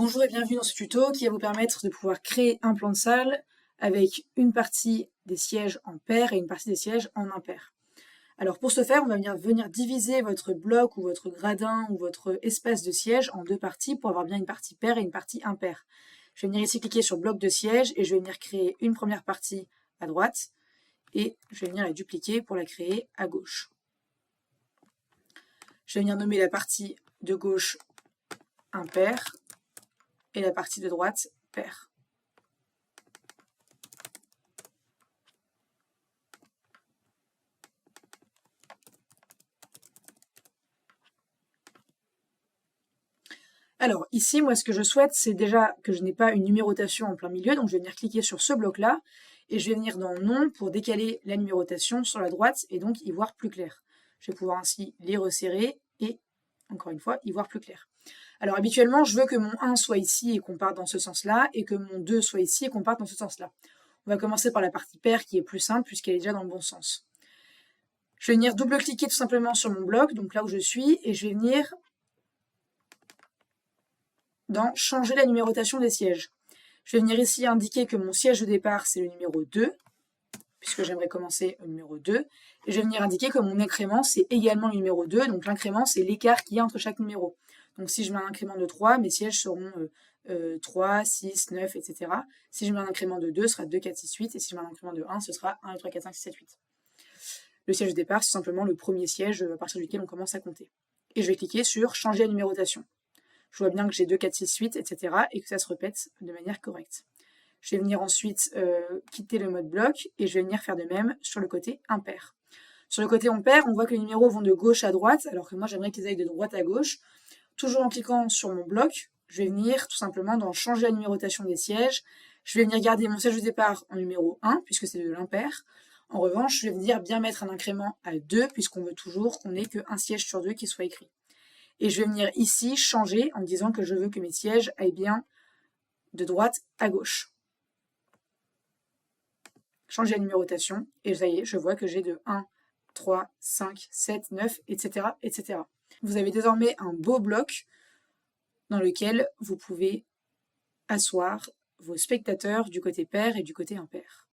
Bonjour et bienvenue dans ce tuto qui va vous permettre de pouvoir créer un plan de salle avec une partie des sièges en paire et une partie des sièges en impair. Alors pour ce faire, on va venir diviser votre bloc ou votre gradin ou votre espace de siège en deux parties pour avoir bien une partie paire et une partie impaire. Je vais venir ici cliquer sur bloc de siège et je vais venir créer une première partie à droite et je vais venir la dupliquer pour la créer à gauche. Je vais venir nommer la partie de gauche impair et la partie de droite paire. Alors ici, moi ce que je souhaite, c'est déjà que je n'ai pas une numérotation en plein milieu, donc je vais venir cliquer sur ce bloc-là, et je vais venir dans Nom pour décaler la numérotation sur la droite, et donc y voir plus clair. Je vais pouvoir ainsi les resserrer, et encore une fois, y voir plus clair. Alors habituellement, je veux que mon 1 soit ici et qu'on parte dans ce sens-là, et que mon 2 soit ici et qu'on parte dans ce sens-là. On va commencer par la partie paire qui est plus simple, puisqu'elle est déjà dans le bon sens. Je vais venir double-cliquer tout simplement sur mon bloc, donc là où je suis, et je vais venir dans changer la numérotation des sièges. Je vais venir ici indiquer que mon siège de départ c'est le numéro 2, puisque j'aimerais commencer au numéro 2, et je vais venir indiquer que mon incrément c'est également le numéro 2, donc l'incrément c'est l'écart qu'il y a entre chaque numéro. Donc si je mets un incrément de 3, mes sièges seront 3, 6, 9, etc. Si je mets un incrément de 2, ce sera 2, 4, 6, 8, et si je mets un incrément de 1, ce sera 1, 2, 3, 4, 5, 6, 7, 8. Le siège de départ c'est simplement le premier siège à partir duquel on commence à compter. Et je vais cliquer sur changer la numérotation. Je vois bien que j'ai 2, 4, 6, 8, etc. et que ça se répète de manière correcte. Je vais venir ensuite quitter le mode bloc et je vais venir faire de même sur le côté impair. Sur le côté impair, on voit que les numéros vont de gauche à droite, alors que moi j'aimerais qu'ils aillent de droite à gauche. Toujours en cliquant sur mon bloc, je vais venir tout simplement dans changer la numérotation des sièges. Je vais venir garder mon siège de départ en numéro 1, puisque c'est de l'impair. En revanche, je vais venir bien mettre un incrément à 2, puisqu'on veut toujours qu'on ait qu'un siège sur 2 qui soit écrit. Et je vais venir ici changer en disant que je veux que mes sièges aillent bien de droite à gauche. Changer la numérotation, et ça y est, je vois que j'ai de 1, 3, 5, 7, 9, etc., etc. Vous avez désormais un beau bloc dans lequel vous pouvez asseoir vos spectateurs du côté pair et du côté impair.